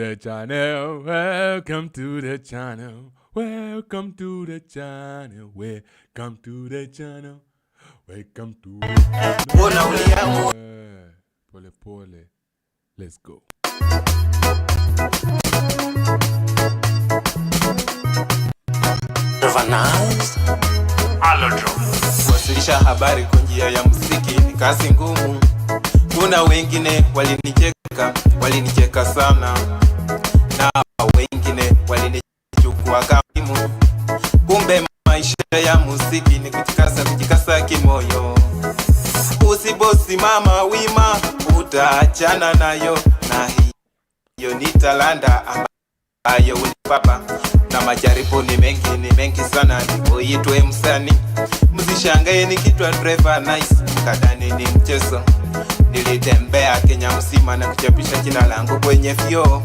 the channel. Welcome to the channel. Welcome to the channel. Welcome to the channel. Welcome to the channel. Pole pole. Let's go. Kuwasilisha habari kwa njia ya muziki ni kazi ngumu. Kuna wengine walinicheka sana, na wengine walinichukua kama kumbe maisha ya muziki ni kujikasa kimoyo. Usiposimama wima utaachana nayo, na hiyo ni talanta ambayo unipapa. Na majaribu ni mengi sana ndipo itwe msanii. Msishangae nikitwa Trevor Nice kadani ni mchezo. Nilitembea Kenya mzima na kuchapisha jina langu kwenye vioo.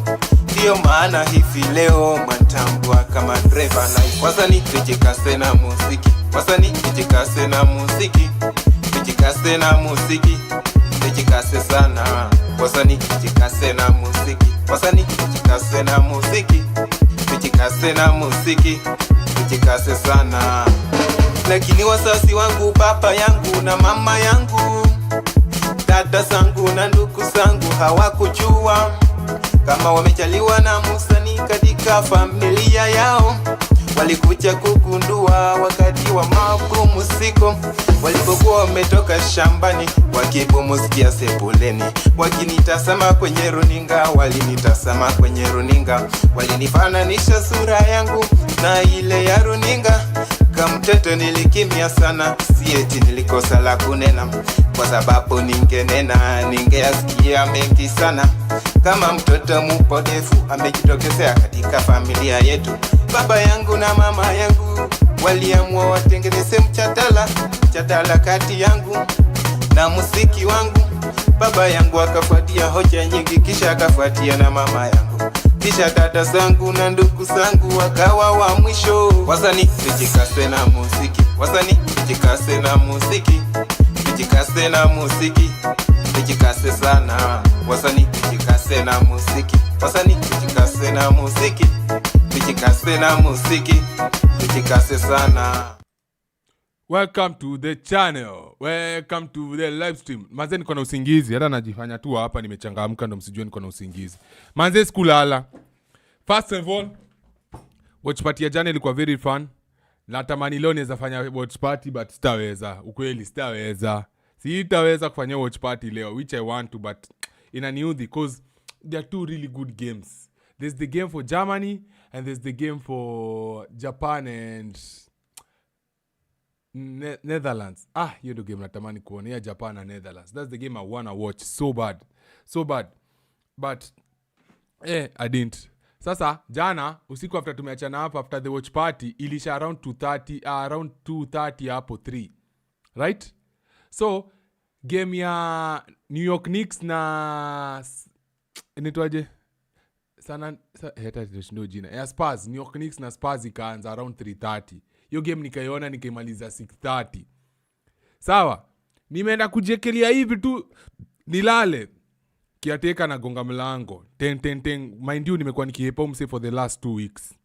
Ndio maana hivi leo mwatambua kama Trevor Nice. Wasanii tujikase na muziki, wasanii tujikase na muziki, tujikase na muziki, tujikase sana. Wasanii tujikase na muziki, wasanii tujikase na muziki, tujikase na muziki, tujikase sana. Lakini wazazi wangu, baba yangu na mama yangu, dada zangu na ndugu zangu hawakujua kama wamechaliwa na msanii katika familia yao. Walikuja kugundua wakati wa mapumziko, walipokuwa wametoka shambani wakipumzikia sebuleni. Wakinitazama kwenye runinga, walinitazama kwenye runinga, walinifananisha sura yangu na ile ya runinga. Kama mtoto nilikimia sana, si eti nilikosa la kunena, kwa sababu ningenena ningeasikia mengi sana. Kama mtoto mpotevu amejitokezea katika familia yetu. Baba yangu na mama yangu waliamua watengeneze mjadala kati yangu na muziki wangu. Baba yangu akafuatia hoja nyingi, kisha akafuatia na mama yangu, kisha dada zangu na ndugu zangu wakawa wa mwisho. Wasanii tujikase na muziki, wasanii tujikase na muziki, tujikase na muziki, tujikase sana. Wasanii tujikase na muziki, wasanii tujikase na muziki, tujikase na muziki, tujikase sana. Welcome to the channel. Welcome to the live stream. Manze niko na usingizi, hata najifanya tu hapa nimechangamka ndo msijue niko na usingizi. Manze sikulala. First of all, watch party ya jana ilikuwa very fun. Natamani leo niweza fanya watch party but sitaweza. Ukweli sitaweza. Sitaweza kufanya watch party leo, which I want to, but inaniudhi because there are two really good games. There's the game for Germany and there's the game for Japan and Netherlands. Hiyo ndio game natamani kuona ya Japan na Netherlands. That's the game I wanna watch so bad. So bad. But I didn't. Sasa jana usiku after tumeachana hapa, after the watch party ilisha around 2:30 hapo 3. Right? So game ya New York Knicks na inaitwaje? Ndio jina. Ya Spurs, New York Knicks na Spurs ikaanza around 3:30. Hiyo game nikaiona nikaimaliza 6:30. Sawa? Nimeenda kujekelea hivi tu nilale. Kiateka na gonga mlango. Ten. Mind you nimekuwa nikihepa mse for the last 2 weeks.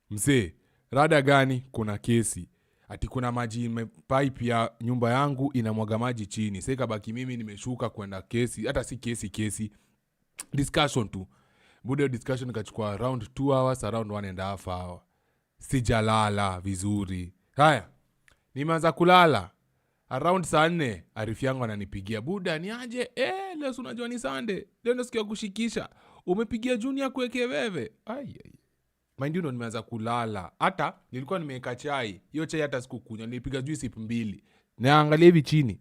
Mse, rada gani? Kuna kesi. Ati kuna maji pipe ya nyumba yangu inamwaga maji chini. Sasa ikabaki mimi nimeshuka kwenda kesi. Hata si kesi. Discussion tu. Bude discussion ikachukua around 2 hours, around 1.5 hour. Sijalala vizuri. Haya. Nimeanza kulala. Around saa 4 arifu yangu ananipigia, buda ni aje? Leo unajua ni Sunday. Leo nasikia kushikisha. Umepigia Junior kuweke wewe. Mind you know nimeanza kulala. Hata nilikuwa nimeweka chai. Hiyo chai hata sikukunywa. Nilipiga juu sip 2. Naangalia hivi chini.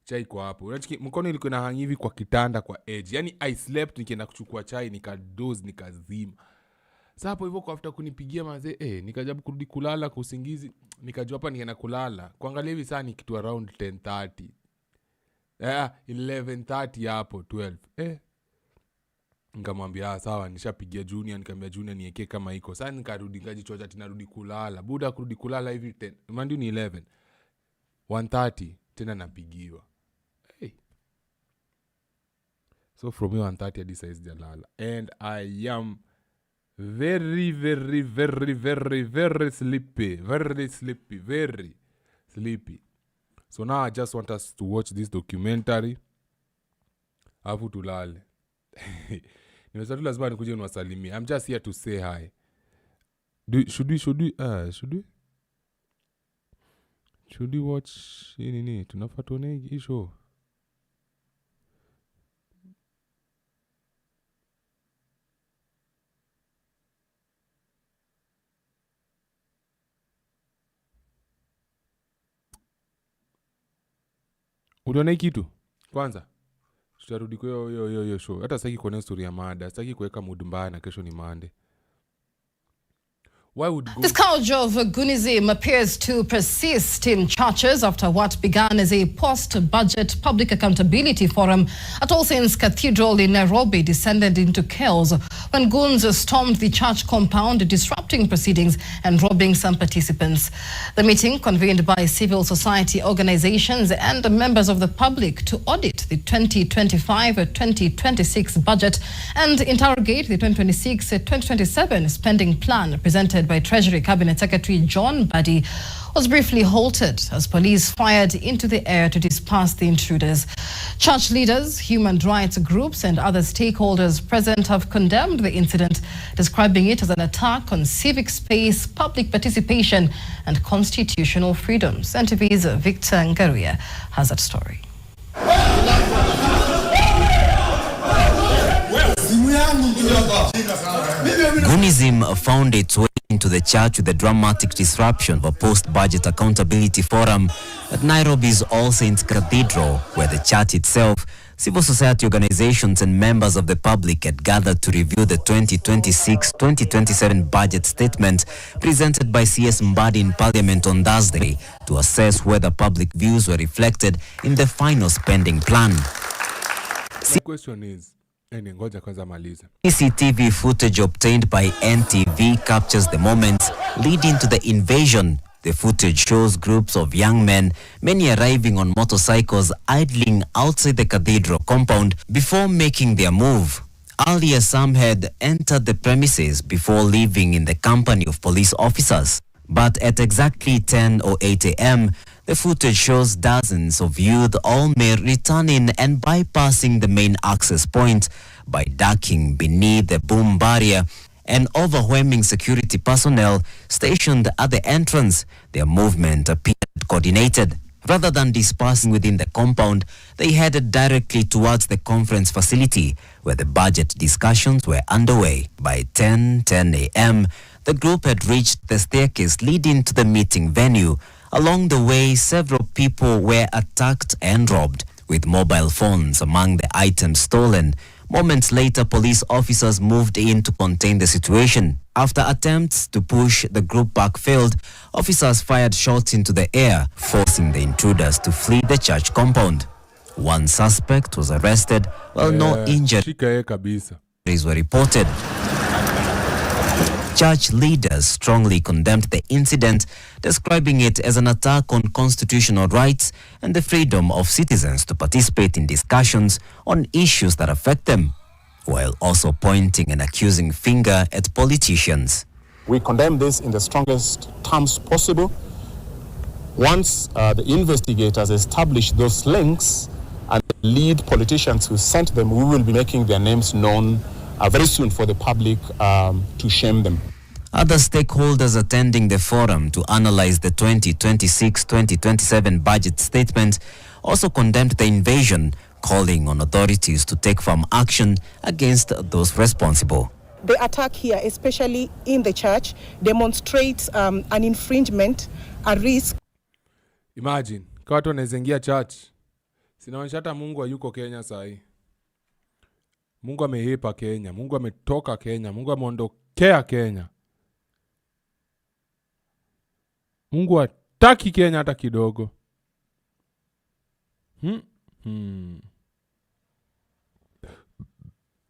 Chai kwa hapo. Unachiki mkono ilikuwa na hang hivi kwa kitanda kwa edge. Yaani I slept nikienda kuchukua chai nikadoze nikazima. Sasa hapo hivyo kwa after kunipigia mazee, nikajabu kurudi kulala kwa usingizi, nikajua hapa nienda kulala. Kuangalia hivi saa ni kitu around 10:30. 11:30 hapo 12. Nikamwambia sawa, nishapigia Junior, nikamwambia Junior niweke kama iko. Sasa nikarudi ngajichocha tena rudi kulala. Buda kurudi kulala hivi 10. Mandi ni 11. 1:30 tena napigiwa. So from here 1:30 hadi size jalala. And I am very, very, very, very, very sleepy. Very sleepy. Very sleepy. So now I just want us to watch this documentary. Afu tulale. Nimesema tu lazima nikuje niwasalimie. I'm just here to say hi. Should we watch nini? Tunafaa tuone hii show. Uliona hii kitu? Kwanza tutarudi kwa hiyo show. Hata sitaki kuona story ya mada, sitaki kuweka mood mbaya na kesho ni Monday. Why would This culture of Gunism appears to persist in churches after what began as a post-budget public accountability forum at All Saints Cathedral in Nairobi descended into chaos when goons stormed the church compound, disrupting proceedings and robbing some participants. The meeting, convened by civil society organizations and members of the public to audit the 2025-2026 budget and interrogate the 2026-2027 spending plan presented by Treasury Cabinet Secretary John Badi, was briefly halted as police fired into the air to disperse the intruders. Church leaders, human rights groups and other stakeholders present have condemned the incident, describing it as an attack on civic space, public participation and constitutional freedoms. NTV's Victor Ngaruya has that story. Gunism found its way into the church with the dramatic disruption of a post-budget accountability forum at Nairobi's All Saints Cathedral, where the church itself, civil society organizations and members of the public had gathered to review the 2026-2027 budget statement presented by CS Mbadi in Parliament on Thursday to assess whether public views were reflected in the final spending plan. The question is, ngoja kwanza maliza. CCTV footage obtained by NTV captures the moments leading to the invasion. The footage shows groups of young men, many arriving on motorcycles, idling outside the cathedral compound before making their move. Earlier, some had entered the premises before leaving in the company of police officers. But at exactly 10 or 8 a.m., the footage shows dozens of youth, all male, returning and bypassing the main access point by ducking beneath the boom barrier and overwhelming security personnel stationed at the entrance. Their movement appeared coordinated. Rather than dispersing within the compound, they headed directly towards the conference facility where the budget discussions were underway. By 10 a.m., the group had reached the staircase leading to the meeting venue. Along the way, several people were attacked and robbed, with mobile phones among the items stolen. Moments later, police officers moved in to contain the situation. After attempts to push the group back failed, officers fired shots into the air, forcing the intruders to flee the church compound. One suspect was arrested, while no injuries were reported. Church leaders strongly condemned the incident, describing it as an attack on constitutional rights and the freedom of citizens to participate in discussions on issues that affect them, while also pointing an accusing finger at politicians. We condemn this in the strongest terms possible. Once the investigators establish those links and lead politicians who sent them, we will be making their names known very soon for the public to shame them. Other stakeholders attending the forum to analyze the 2026-2027 budget statement also condemned the invasion, calling on authorities to take firm action against those responsible. The attack here, especially in the church, demonstrates an infringement, a risk. Imagine, kwa watu wanaezengia church. Sinaonyesha hata Mungu hayuko Kenya sahi. Mungu amehepa Kenya, Mungu ametoka Kenya, Mungu ameondokea Kenya. Mungu hataki Kenya hata kidogo.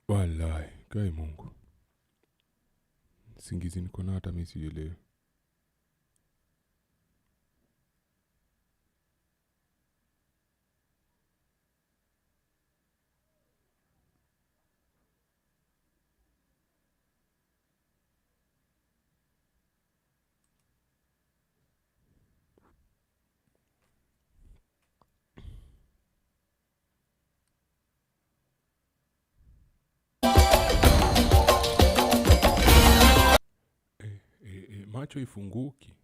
Wallahi, kai Mungu. Singizi niko na hata mimi sielewi. macho ifunguki.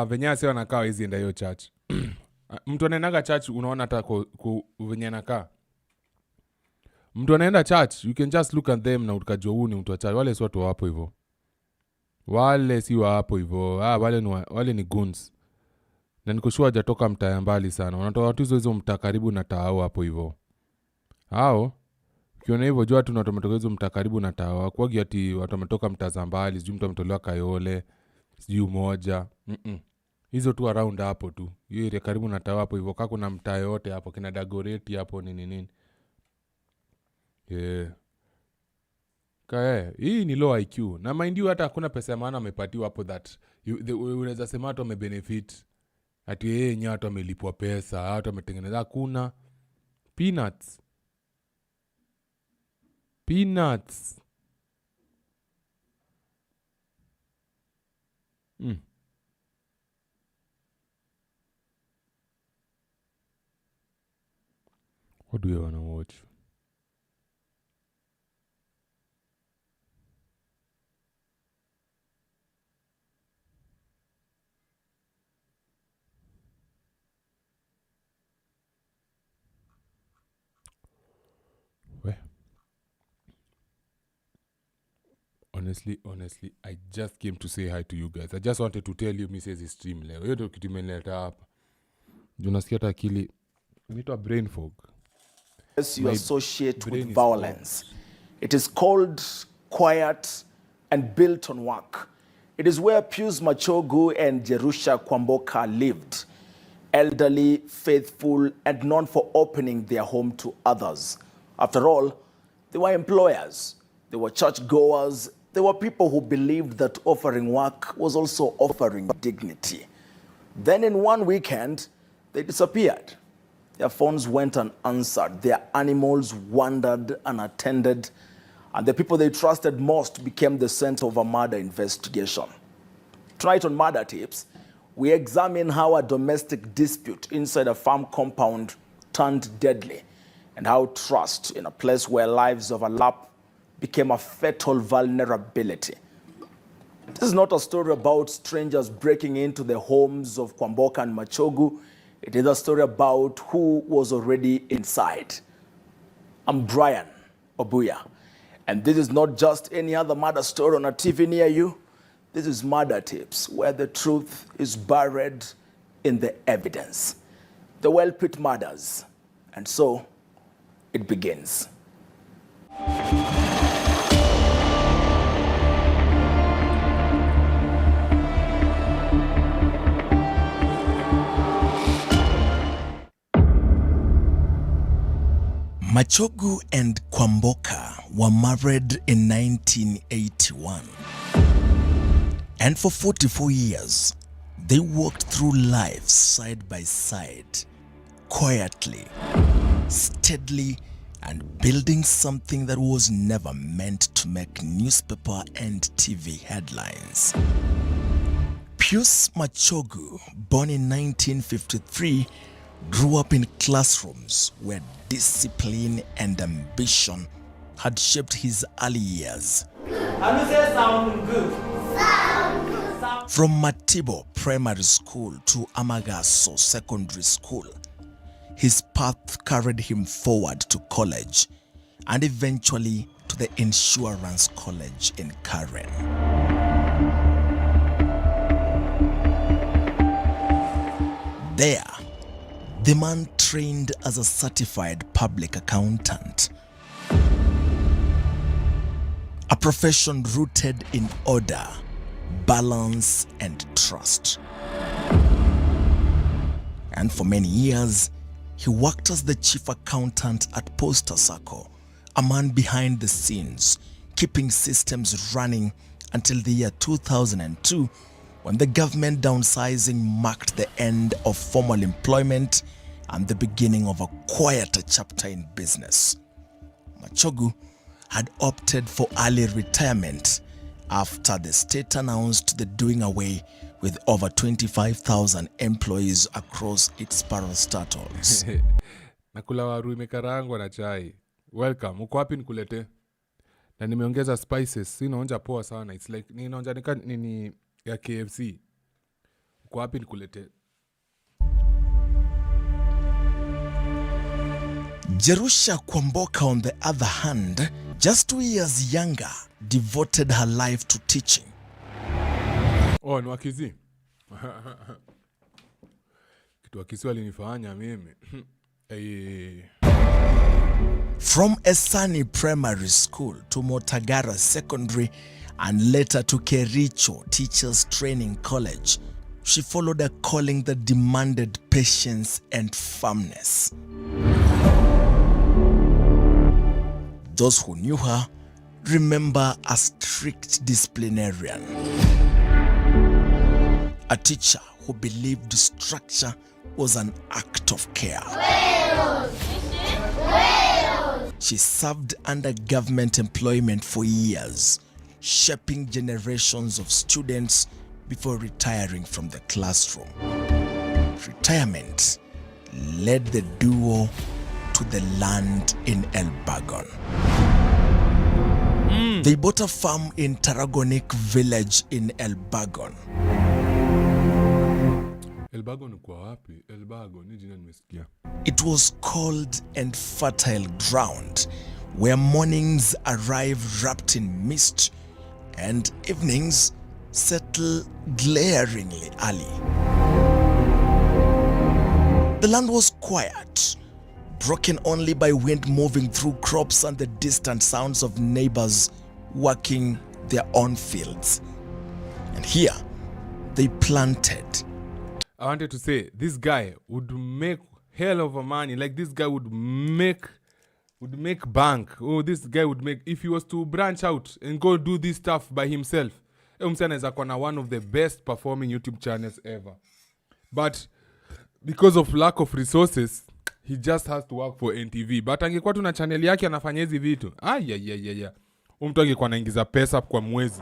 Venye asi wanakaa hizi enda hiyo church. Mtu anaendaga church unaona hata venye anakaa. Mtu anaenda church, you can just look at them na ukajua huyu ni mtu wa church. Wale si watu wapo hivyo. Wale si wapo hivyo. Wale ni goons. Na nikushua hajatoka mtaa mbali sana. Wanatoa watu hizo mtaa karibu na taa hapo hivyo. Hao ukiona hivyo jua tu watu wametoka hizo mtaa karibu na taa. Kwagi ati watu wametoka mtaa za mbali, sijui mtu ametolewa Kayole, sijui Umoja. Hizo tu around hapo tu. Hiyo ile karibu na taa hapo hivyo. Kama kuna mtaa yote hapo kina Dagoretti hapo nini. Yeah. Hii ni low IQ. Na mind you hata hakuna pesa ya maana amepatiwa hapo that unaweza sema watu wamebenefit. Ati yeye nyato watu wamelipwa pesa, watu wametengeneza hakuna. Peanuts. What do you want to watch? Honestly, I just came to say hi to you guys. I just wanted to tell you Mrs. Stream leo. Hiyo ndio kitu imenileta hapa. Unasikia hata akili inaitwa brain fog. You associate with violence. It is called quiet and built on work. It is where Pius Machogu and Jerusha Kwamboka lived. Elderly, faithful, and known for opening their home to others. After all, they were employers. They were churchgoers. They were people who believed that offering work was also offering dignity. Then in one weekend, they disappeared. Their phones went unanswered. Their animals wandered unattended. And the people they trusted most became the center of a murder investigation. Tonight on Murder Tips, we examine how a domestic dispute inside a farm compound turned deadly, and how trust in a place where lives overlap became a fatal vulnerability. This is not a story about strangers breaking into the homes of Kwamboka and Machogu. It is a story about who was already inside. I'm Brian Obuya, and this is not just any other murder story on a TV near you. This is Murder Tips, where the truth is buried in the evidence. The Wellpit murders. And so, it begins. Machogu and Kwamboka were married in 1981. And for 44 years, they walked through life side by side, quietly, steadily, and building something that was never meant to make newspaper and TV headlines. Pius Machogu, born in 1953, grew up in classrooms where discipline and ambition had shaped his early years. From Matibo Primary School to Amagaso Secondary School, his path carried him forward to college and eventually to the Insurance College in Karen. There, the man trained as a certified public accountant, a profession rooted in order, balance, and trust. And for many years, he worked as the chief accountant at Posta Sacco, a man behind the scenes, keeping systems running until the year 2002, when the government downsizing marked the end of formal employment and the beginning of a quieter chapter in business. Machogu had opted for early retirement after the state announced the doing away with over 25,000 employees across its parastatals. Nakula waru imekarangwa na chai. Welcome. Uko wapi nikulete? na nimeongeza spices. Inaonja poa sana. It's like inaonja nika nini ya KFC. Uko wapi nikulete? Jerusha Kwamboka, on the other hand, just 2 years younger, devoted her life to teaching. Oh, ni Wakizi. Kitu Wakizi walinifanya mimi. From Esani Primary School to Motagara Secondary and later to Kericho Teachers Training College, she followed a calling that demanded patience and firmness. Those who knew her remember a strict disciplinarian, a teacher who believed structure was an act of care. She served under government employment for years, shaping generations of students before retiring from the classroom. Retirement led the duo to the land in Elbagon. They bought a farm in Tarragonic village in Elbagon. Elbagon kwa wapi? Elbagon ni jina nimesikia. It was cold and fertile ground where mornings arrive wrapped in mist and evenings settle glaringly early. The land was quiet, broken only by wind moving through crops and the distant sounds of neighbors working their own fields. And here, they planted. I wanted to say, this guy would make hell of a money. Like, this guy would make bank. Oh, this guy would make, if he was to branch out and go do this stuff by himself, Msana is one of the best performing YouTube channels ever. But because of lack of resources, he just has to work for NTV. But angekuwa tuna channel yake anafanya hizi vitu. Mtu angekuwa anaingiza pesa kwa mwezi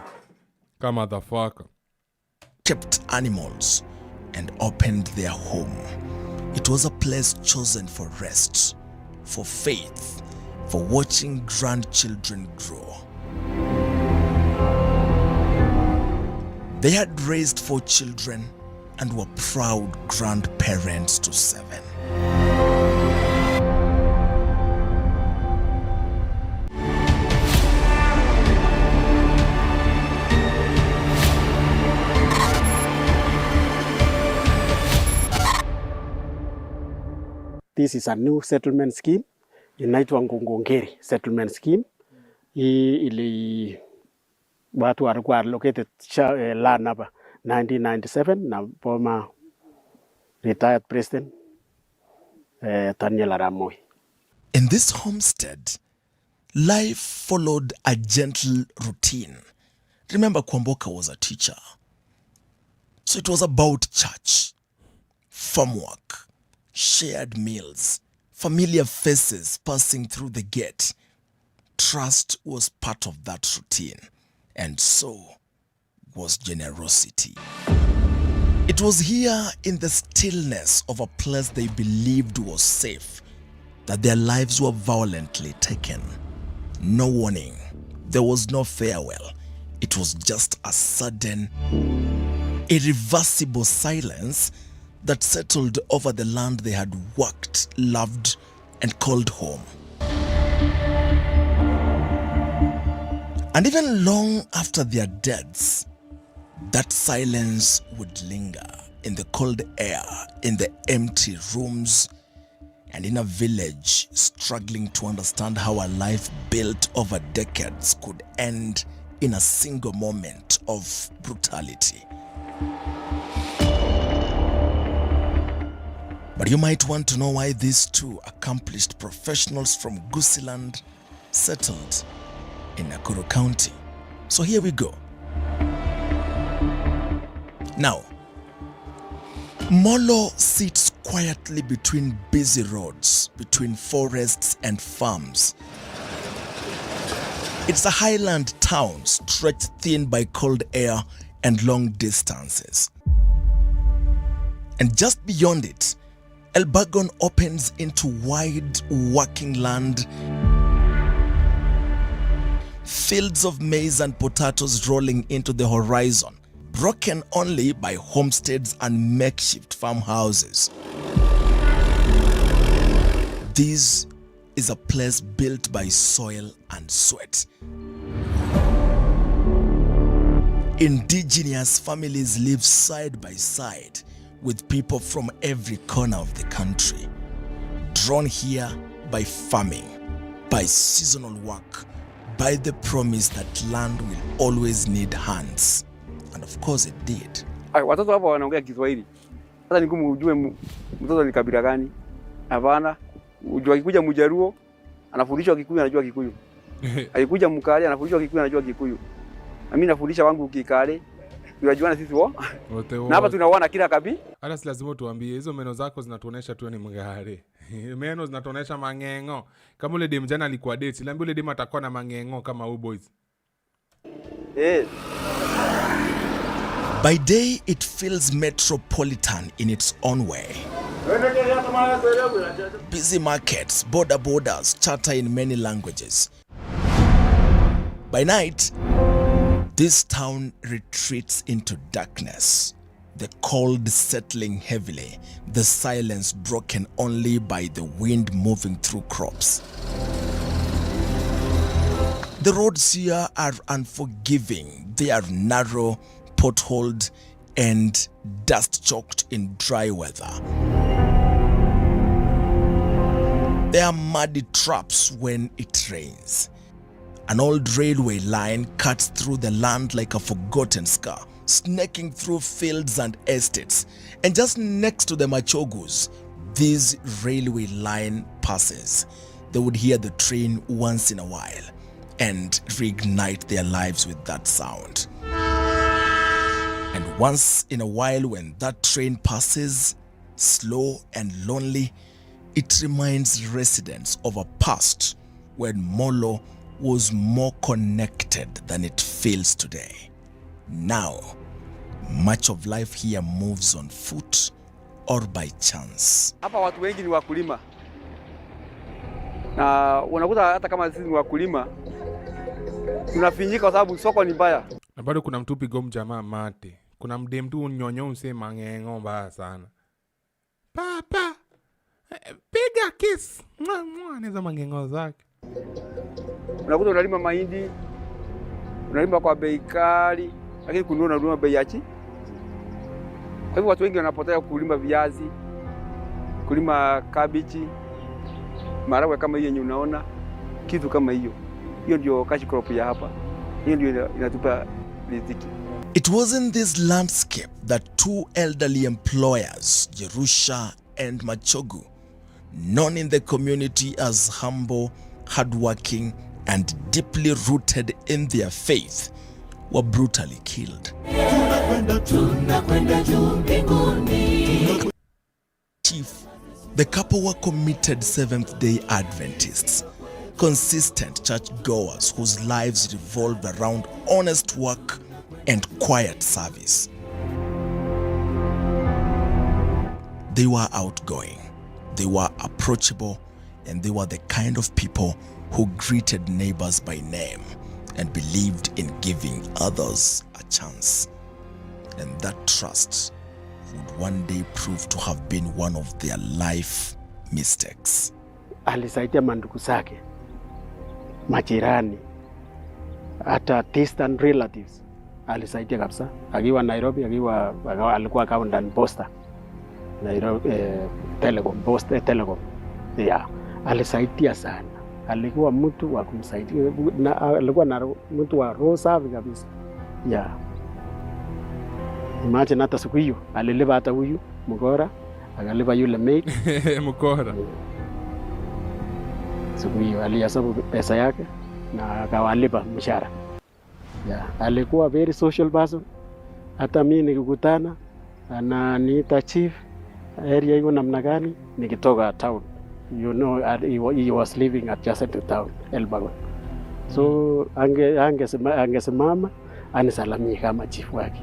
kama motherfucker. Kept animals and opened their home. It was a place chosen for rest, for faith, for watching grandchildren grow. They had raised 4 children and were proud grandparents to 7. This is a new settlement scheme inaitwa Ngongongeri settlement scheme. Hii ili watu walikuwa allocated land hapa 1997 na former retired president Daniel Arap Moi. In this homestead, life followed a gentle routine. Remember, Kwamboka was a teacher. So it was about church, farm work, shared meals, familiar faces passing through the gate. Trust was part of that routine, and so was generosity. It was here in the stillness of a place they believed was safe that their lives were violently taken. No warning. There was no farewell. It was just a sudden, irreversible silence that settled over the land they had worked, loved, and called home. And even long after their deaths, that silence would linger in the cold air, in the empty rooms, and in a village struggling to understand how a life built over decades could end in a single moment of brutality. But you might want to know why these 2 accomplished professionals from Gusiland settled in Nakuru County. So here we go. Now, Molo sits quietly between busy roads, between forests and farms. It's a highland town stretched thin by cold air and long distances. And just beyond it, Elbagon opens into wide working land fields of maize and potatoes rolling into the horizon, broken only by homesteads and makeshift farmhouses. This is a place built by soil and sweat. Indigenous families live side by side with people from every corner of the country, drawn here by farming, by seasonal work, by the promise that land will always need hands. And of course it did. Watoto hapa wanaongea Kiswahili. Sasa ni ngumu ujue mtoto ni kabila gani. Hapana, ujue akikuja Mjaruo anafundishwa Kikuyu anajua Kikuyu. Akikuja Mkale anafundishwa Kikuyu anajua Kikuyu. Na mimi nafundisha wangu Kikale. Tunajuana sisi wote. Na hapa tunaona kila kabila. Hata si lazima tuambie hizo meno zako zinatuonesha tu ni Mgale. Meno zinatuonesha mangengo. Kama ule dem jana alikuwa date, lambi ule dem atakuwa na mangengo kama u boys. By day, it feels metropolitan in its own way. Busy markets, borders, chatter in many languages. By night, this town retreats into darkness, the cold settling heavily, the silence broken only by the wind moving through crops. The roads here are unforgiving. They are narrow, potholed, and dust-choked in dry weather. There are muddy traps when it rains. An old railway line cuts through the land like a forgotten scar, snaking through fields and estates. And just next to the Machogus, this railway line passes. They would hear the train once in a while and reignite their lives with that sound. And once in a while, when that train passes, slow and lonely, it reminds residents of a past when Molo was more connected than it feels today. Now, much of life here moves on foot or by chance. Hapa watu wengi ni wakulima. Na unakuta hata kama sisi ni wakulima, tunafinyika kwa sababu soko ni mbaya. Na bado kuna mtu pigo mjamaa mate. Kuna mdem tu nyonyo use mangengo mbaya sana. Papa, piga kiss. Anaweza mangengo zake. Unakuta unalima mahindi, unalima kwa bei kali, lakini kununua unalima bei ya chini. Kwa hivyo watu wengi wanapotea kulima viazi, kulima kabichi, maharagwe kama hiyo yenye unaona, kitu kama hiyo. Hiyo ndio cash crop ya hapa. Hiyo ndio inatupa riziki. It was in this landscape that two elderly employers, Jerusha and Machogu, known in the community as humble, hardworking, and deeply rooted in their faith, were brutally killed. Chief, the couple were committed Seventh-day Adventists, consistent churchgoers whose lives revolved around honest work and quiet service. They were outgoing, they were approachable, and they were the kind of people who greeted neighbors by name and believed in giving others a chance. And that trust would one day prove to have been one of their life mistakes. Alisaidia mandugu zake, majirani, hata distant relatives. Alisaidia kabisa. Akiwa Nairobi, alikuwa accountant posta. Nairobi Telecom. Yeah. Alisaidia sana. Alikuwa mtu wa kumsaidia. Alikuwa na mtu wa roho safi kabisa. Yeah. Imagine hata siku hiyo alilipa hata huyu Mkora, akalipa yule maid Mkora. Siku hiyo alihesabu pesa yake na akawalipa mshahara. Yeah. Alikuwa very social person. Hata mimi nikikutana ananiita chief, area iko namna gani, nikitoka town. You know, he was living at just the town, Elbagon. So angesimama anisalamia kama chief wake.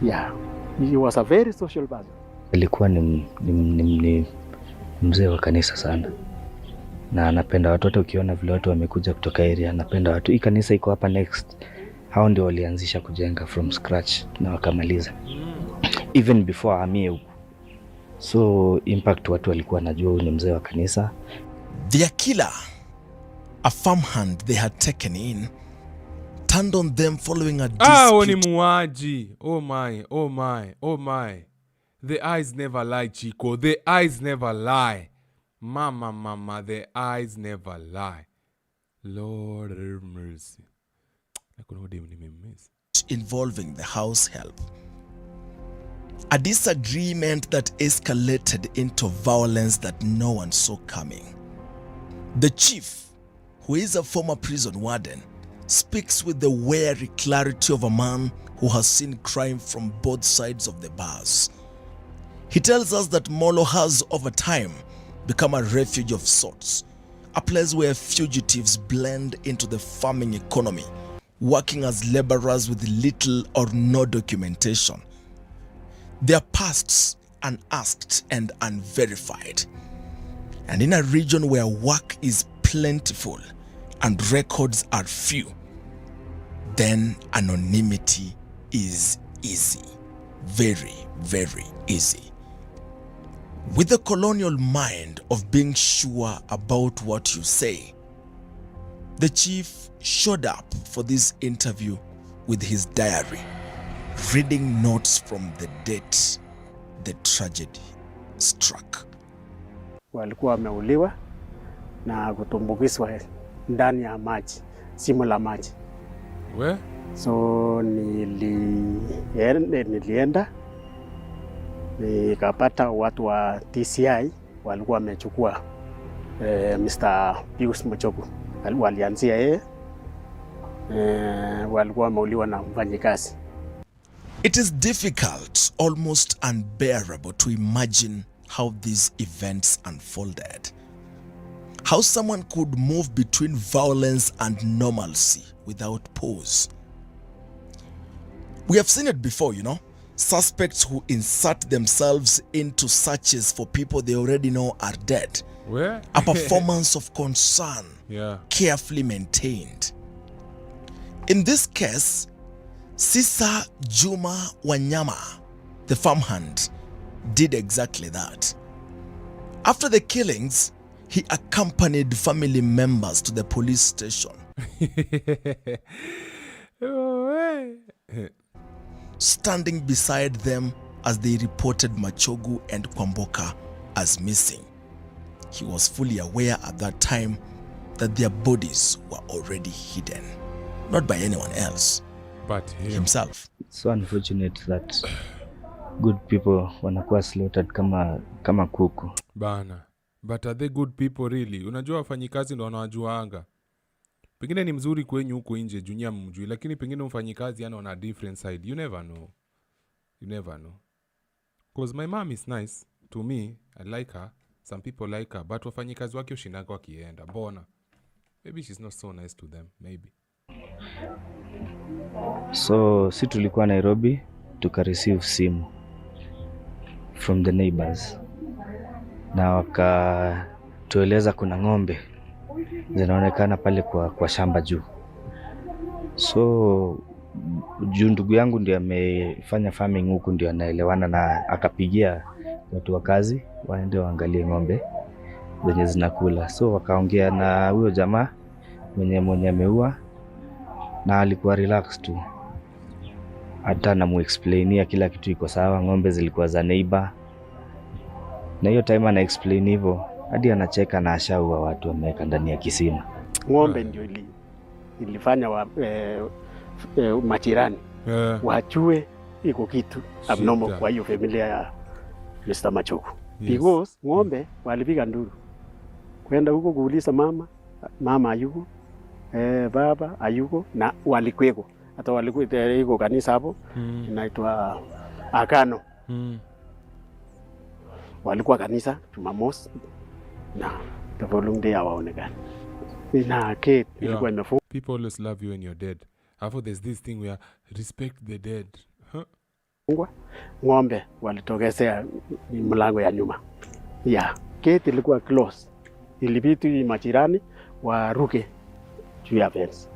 Yeah, he was a very social person. Alikuwa ni mzee wa kanisa sana. na anapenda watu. Hata ukiona vile watu wamekuja kutoka area, anapenda watu. Hii kanisa iko hapa next, hao ndio walianzisha kujenga from scratch na wakamaliza even before ahamie huku. So impact, watu walikuwa najua huyu ni mzee wa kanisa. Their killer, a farmhand they had taken in, turned on them following a dispute. Ni muaji. Oh my, oh my, oh my. The eyes never lie, Chico. The eyes never lie. Mama, the eyes never lie. Lord have mercy. Involving the house help. A disagreement that escalated into violence that no one saw coming. The chief, who is a former prison warden, speaks with the wary clarity of a man who has seen crime from both sides of the bars. He tells us that Molo has over time become a refuge of sorts, a place where fugitives blend into the farming economy, working as laborers with little or no documentation. Their pasts unasked and unverified. And in a region where work is plentiful and records are few, then anonymity is easy. Very, very easy. With the colonial mind of being sure about what you say, the chief showed up for this interview with his diary, reading notes from the date the tragedy struck. Walikuwa wameuliwa na kutumbukizwa ndani ya maji, shimo la maji. We? So nilienda nikapata watu wa TCI walikuwa wamechukua Mr. Pius Machogu. Walianzia yeye, walikuwa wameuliwa na mfanyikazi. It is difficult, almost unbearable to imagine how these events unfolded. How someone could move between violence and normalcy without pause. We have seen it before, you know. Suspects who insert themselves into searches for people they already know are dead. Where? A performance of concern, carefully maintained. In this case, Sisa Juma Wanyama, the farmhand, did exactly that. After the killings, he accompanied family members to the police station. Standing beside them as they reported Machogu and Kwamboka as missing. He was fully aware at that time that their bodies were already hidden, not by anyone else, but himself. It's so unfortunate that good people wanakuwa slaughtered kama kuku. Bana. But are they good people really? Unajua wafanyikazi ndo wanawajuanga. Pengine ni mzuri kwenyu huko nje junia mjui, lakini pengine mfanyikazi yana on a different side. You never know. You never know. Because my mom is nice to me. I like her. Some people like her. But wafanyikazi wake ushindanga wakienda. Mbona? Maybe she's not so nice to them. Maybe. So si tulikuwa Nairobi, tukareceive simu from the neighbors. Na wakatueleza kuna ng'ombe zinaonekana pale kwa shamba juu. So juu ndugu yangu ndio amefanya farming huku, ndio anaelewana, na akapigia watu wa kazi waende waangalie ng'ombe zenye zinakula. So wakaongea na huyo jamaa mwenye ameua, na alikuwa relax tu. Hata namuexplainia kila kitu iko sawa, ng'ombe zilikuwa za neighbor. Na hiyo time ana explain hivyo, hadi anacheka na ashaua watu wameweka ndani ya kisima. Ng'ombe ndio ilifanya majirani wajue iko kitu abnormal kwa hiyo familia ya Mr. Machogu. Because ng'ombe walipiga nduru kwenda huko kuuliza mama hayuko, baba hayuko, na walikweko. Hata walikuwa iko kanisa hapo inaitwa Agano. Walikuwa kanisa Jumamosi na the following day hawaonekani. Na Kate ilikuwa imefungwa. People always love you when you're dead. After there's this thing where respect the dead. Ng'ombe walitokezea mlango ya nyuma. Kate ilikuwa close. ilibidi majirani waruke juu ya fence.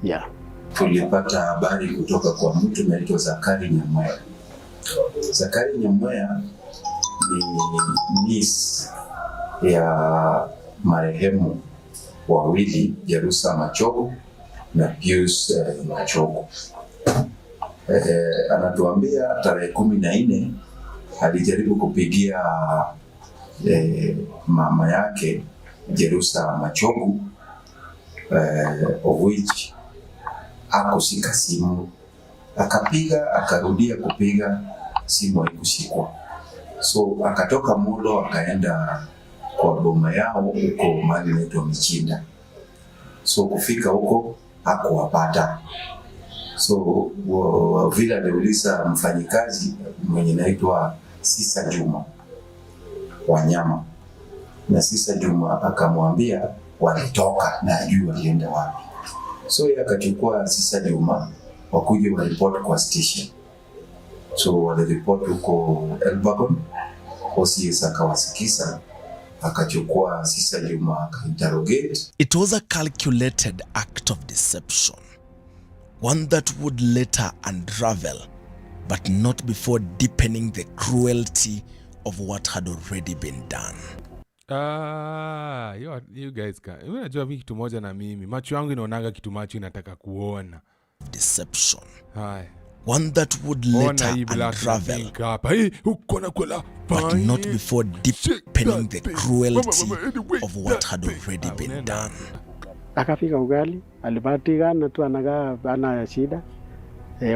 Yeah. Tulipata habari kutoka kwa mtu anaitwa Zakari Nyamwea. Zakari Nyamwea ni niece ya marehemu wawili Jerusa Machogu na Pius Machogu. Anatuambia tarehe 14 alijaribu kupigia mama yake Jerusa Machogu, of which hakushika simu, akapiga akarudia kupiga, simu haikushikwa. So akatoka Molo akaenda kwa boma yao huko mahali inaitwa Michinda. So kufika huko hakuwapata. So vile aliuliza mfanyikazi mwenye naitwa Sisa Juma Wanyama, na Sisa Juma akamwambia walitoka na ajui walienda wapi. So yeye akachukua Sisa Juma wakuje wa report kwa station. So wale report huko Elbagon, OCS akawasikiza, akachukua Sisa Juma akainterrogate. It was a calculated act of deception, one that would later unravel, but not before deepening the cruelty of what had already been done. You guys unajua mimi kitu moja na mimi, macho yangu inaonaga kitu macho inataka kuona. Deception. One that would later unravel, but not before deepening the cruelty of what had already been done. Akafika ugali, alipatikana tu anakaa ana shida.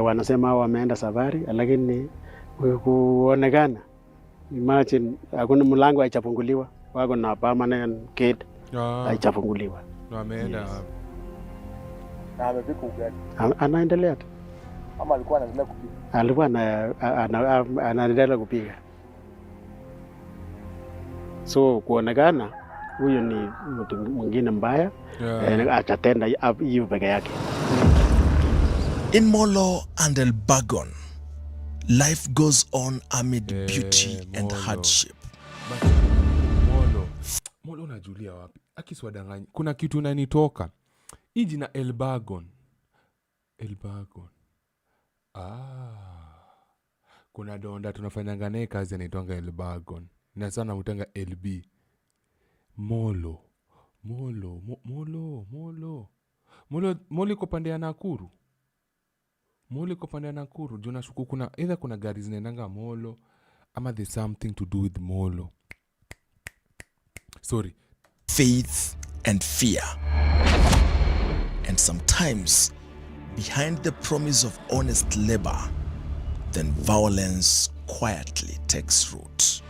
Wanasema wameenda safari, lakini kuonekana, imagine hakuna mlango haichafunguliwa, wako na permanent gate haichafunguliwa. Ameenda na amepika ugali. Anaendelea tu. Ama alikuwa anaendelea kupiga? Alikuwa anaendelea kupiga. So kuonekana huyo ni mtu mwingine mbaya, atatenda hiyo peke yake. In Molo and Elbagon, life goes on amid beauty and hardship. Molo unajulia wapi? Akiswadanganyi. Kuna kitu unanitoka. Hii jina Elbagon. Kuna donda tunafanyanga naye kazi anaitwanga Elbagon. Na sana mutanga LB. Molo iko pande ya Nakuru. Juu nashuku kuna either kuna gari zinaendanga Molo ama there's something to do with Molo. Sorry. Faith and fear. And sometimes behind the promise of honest labor, then violence quietly takes root.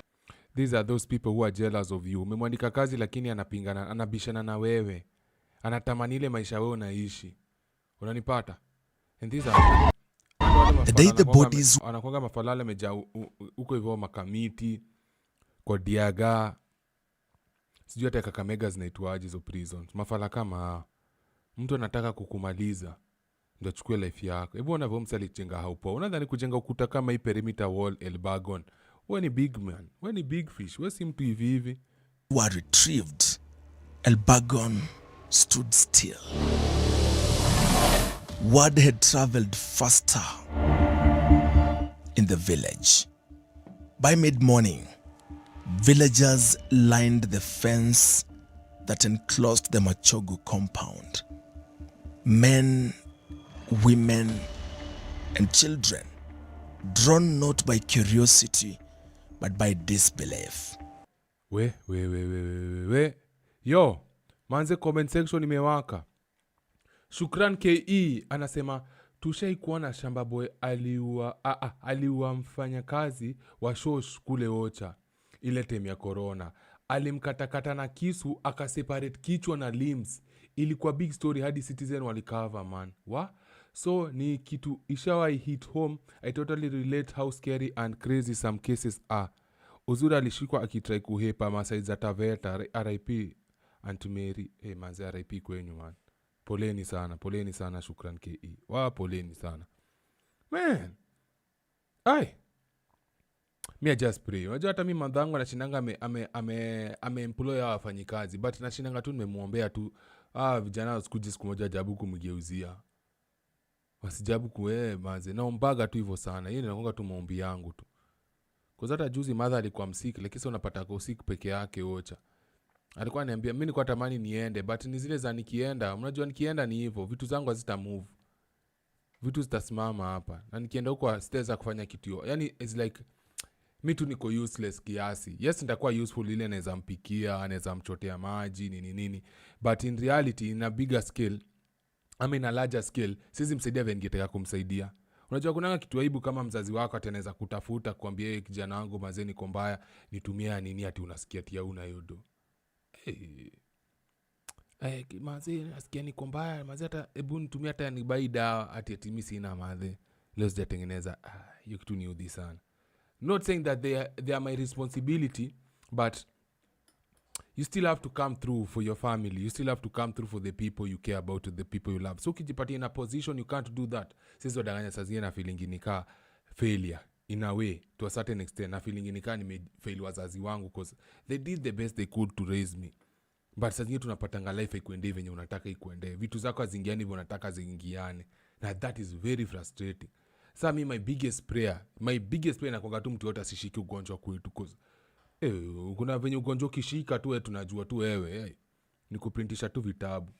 These are those people who are jealous of you. Umemwandika kazi lakini anapingana, anabishana na wewe. Anatamani ile maisha wewe unaishi. Unanipata? And these are the day the bodies anakuanga mafalale meja huko hivyo Makamiti, kwa Diaga. Sijui hata Kakamega zinaitwaje hizo prisons. Mafala kama mtu anataka kukumaliza ndio achukue life yako. Hebu ona vile msalijenga hapo. Unadhani kujenga ukuta kama hii perimeter wall Elbagon? Wewe ni big man. Wewe ni big fish. Wewe si mtu hivi. Were retrieved. Elbagon stood still. Word had traveled faster in the village. By mid-morning, villagers lined the fence that enclosed the Machogu compound. Men, women, and children, drawn not by curiosity, but by disbelief. Yo, manze comment section imewaka. Shukran KE anasema tushai kuona Shamba Boy aliua mfanyakazi wa shosh kule Ocha ile time ya corona. Alimkatakata na kisu akaseparate kichwa na limbs. Ilikuwa big story hadi Citizen walikava man. So ni kitu ishawai hit home. I totally relate how scary and crazy some cases are. Uzuri alishikwa akitry kuhepa masaids za Taveta. RIP Aunt Mary. Manze RIP kwenyu man. Poleni sana Shukran KE. Poleni sana. Man. I just pray. Unajua hata mimi madhangu anashindanga employ hawa wafanyikazi, but nashindanga tu nimemuombea tu vijana wasikuje siku moja jabu kumgeuzia. Wasijabu kuwe maze. Naombaga tu hivyo sana. Hiyo inakuanga tu maombi yangu tu. Kwa hata juzi mother alikuwa msiki, lakini sasa unapata kwa usiki peke yake ocha. Alikuwa ananiambia mimi nilikuwa natamani niende, but ni zile za nikienda, unajua nikienda ni hivyo, vitu zangu hazita move. Vitu zitasimama hapa. Na nikienda huko sitaweza kufanya kitu. Yaani it's like mimi tu niko useless kiasi. Yes, nitakuwa useful ile naweza mpikia, naweza mchotea maji, nini. But in reality in a bigger scale, in a larger scale, siwezi msaidia vile ningetaka kumsaidia. Unajua kuna kitu aibu kama mzazi wako atanaweza kutafuta kuambia yeye kijana wangu mazee niko mbaya, nitumia nini ati unasikia tia una yodo. Mazee nasikia niko mbaya, mazee hata hebu nitumia hata nibai dawa ati mimi sina madhe. Leo sijatengeneza. Hiyo kitu ni udhi sana. Not saying that they are my responsibility, but you still have to come through for your family. You still have to come through for the people you care about, the people you love. So ukijipatia in a position you can't do that. Sisi wadanganya saa zingine na feeling nika failure in a way to a certain extent. Na feeling nika nimefail wazazi wangu because they did the best they could to raise me. But saa zingine tunapatanga life ikuende venye unataka ikuende. Vitu zako hazingiani hivyo unataka zingiane. Na that is very frustrating. Sasa mimi my biggest prayer inakuanga tu mtu yote asishike ugonjwa kwetu cause kuna venye ugonjwa kishika tu tunajua tu wewe ni kuprintisha tu vitabu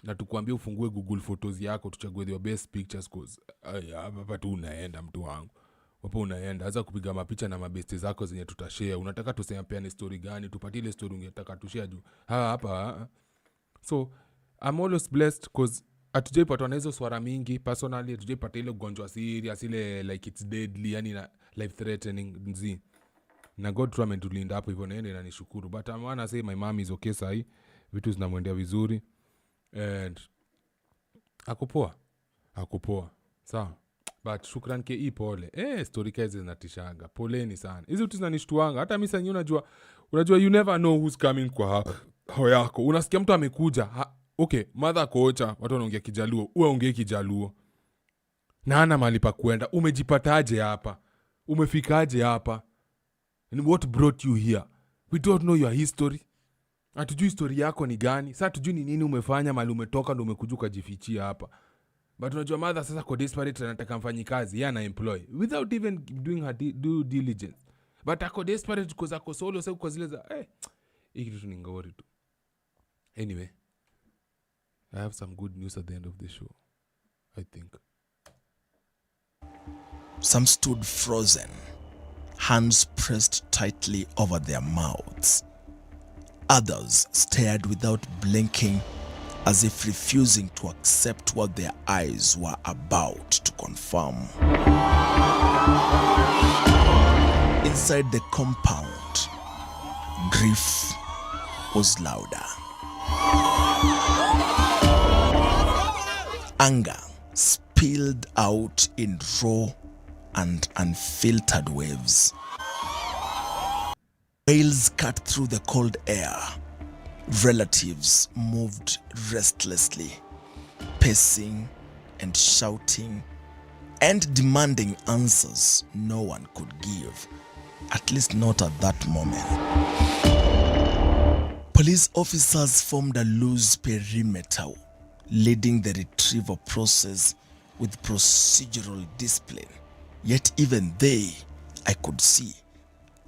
na tukuambia ufungue Google Photos yako tuchague your best pictures cause hapa tu unaenda mtu wangu hapo unaenda aza kupiga mapicha na mabesti zako zenye tutashare. Unataka tuseme peane story gani, tupatie ile story ungetaka tushare juu hapa. So I'm always blessed cause atujaipata na hizo swara mingi personally, atujaipata ile ugonjwa serious ile like it's deadly, yani na life threatening nzi. Na God tu ametulinda hapo hivyo, naende na nishukuru. But I wanna say my mom is okay sahi, vitu zinamwendea vizuri and akupoa sawa. But shukran ke pole story kazi zinatishaga, poleni sana hizi vitu zinanishtuanga. Hata mimi sasa unajua you never know who's coming kwa hao yako. Unasikia mtu amekuja okay, mother kocha watu wanaongea Kijaluo, wewe ongea Kijaluo na ana mahali pa kwenda. Umejipataje hapa? Umefikaje hapa? And what brought you here? We don't know your history. Hatujui history yako ni gani. Sasa tujui ni nini umefanya, mahali umetoka ndio umekuja kujifichia hapa. But unajua mother sasa kwa desperate anataka mfanyikazi, yeye ana employ without even doing her due diligence. But ako desperate because ako solo sasa kwa zile za hiki kitu ni ngori tu. Anyway, I have some good news at the end of the show, I think. Some stood frozen, hands pressed tightly over their mouths. Others stared without blinking, as if refusing to accept what their eyes were about to confirm. Inside the compound, grief was louder. Anger spilled out in raw and unfiltered waves. Wails cut through the cold air. Relatives moved restlessly, pacing and shouting and demanding answers no one could give, at least not at that moment. Police officers formed a loose perimeter, leading the retrieval process with procedural discipline. Yet even they, I could see,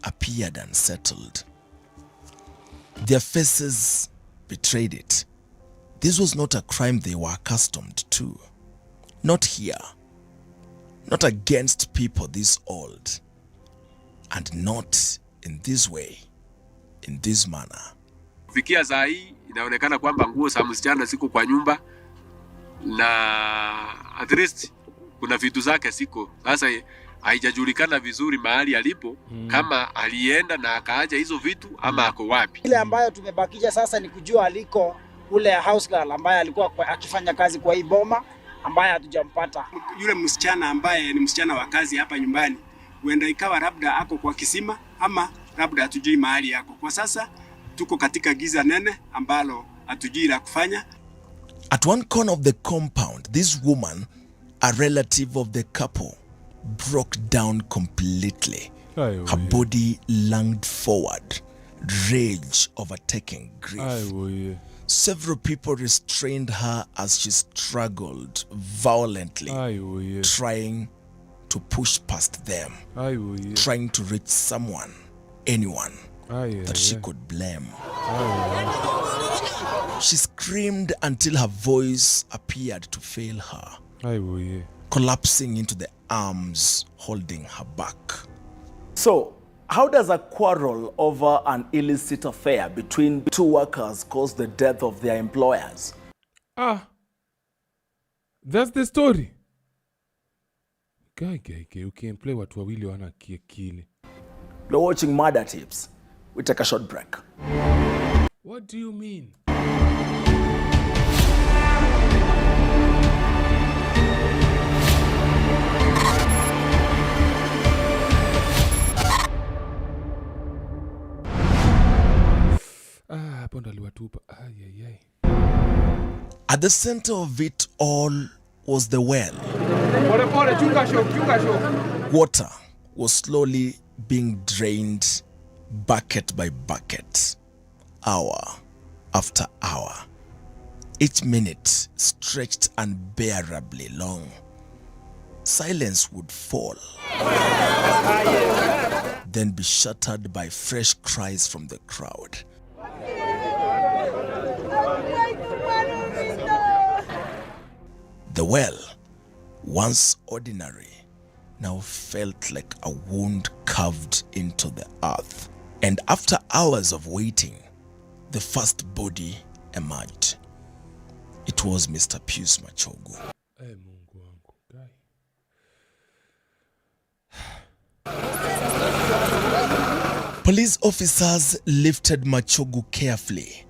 appeared unsettled. Their faces betrayed it. This was not a crime they were accustomed to. Not here. Not against people this old. And not in this way, in this manner. Kufikia saa hii inaonekana kwamba nguo za msichana ziko kwa nyumba na at least kuna vitu zake siko. Sasa haijajulikana vizuri mahali alipo, kama alienda na akaacha hizo vitu ama ako wapi. Ile ambayo tumebakisha sasa ni kujua aliko ule house girl ambaye alikuwa akifanya kazi kwa hii boma, ambaye hatujampata. Yule msichana ambaye ni msichana wa kazi hapa nyumbani, huenda ikawa labda ako kwa kisima ama labda hatujui mahali yako. Kwa sasa tuko katika giza nene ambalo hatujui la kufanya. At one corner of the compound, this woman, a relative of the couple, broke down completely. Her body lunged forward, rage overtaking grief. Several people restrained her as she struggled violently, trying to push past them, trying to reach someone, anyone that she could blame. She screamed until her voice appeared to fail her, collapsing into the arms holding her back. So, how does a quarrel over an illicit affair between two workers cause the death of their employers? That's the story. Guy, ukiemploy watu wawili wana kiekile. You're watching Murder Tips. We take a short break. What do you mean? At the center of it all was the well. Water was slowly being drained bucket by bucket, hour after hour. Each minute stretched unbearably long. Silence would fall, then be shattered by fresh cries from the crowd. The well, once ordinary, now felt like a wound carved into the earth. And after hours of waiting, the first body emerged. It was Mr. Pius Machogu. Police officers lifted Machogu carefully,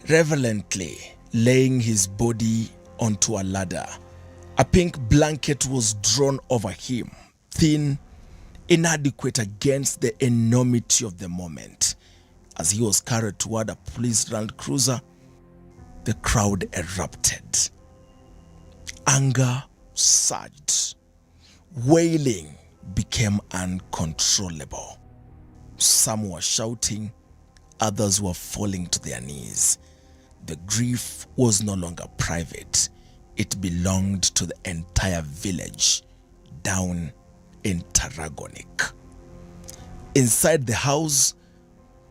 reverently laying his body onto a ladder. A pink blanket was drawn over him, thin, inadequate against the enormity of the moment. As he was carried toward a police Land Cruiser, the crowd erupted. Anger surged. Wailing became uncontrollable. Some were shouting, others were falling to their knees. The grief was no longer private. It belonged to the entire village down in Tarragonic. Inside the house,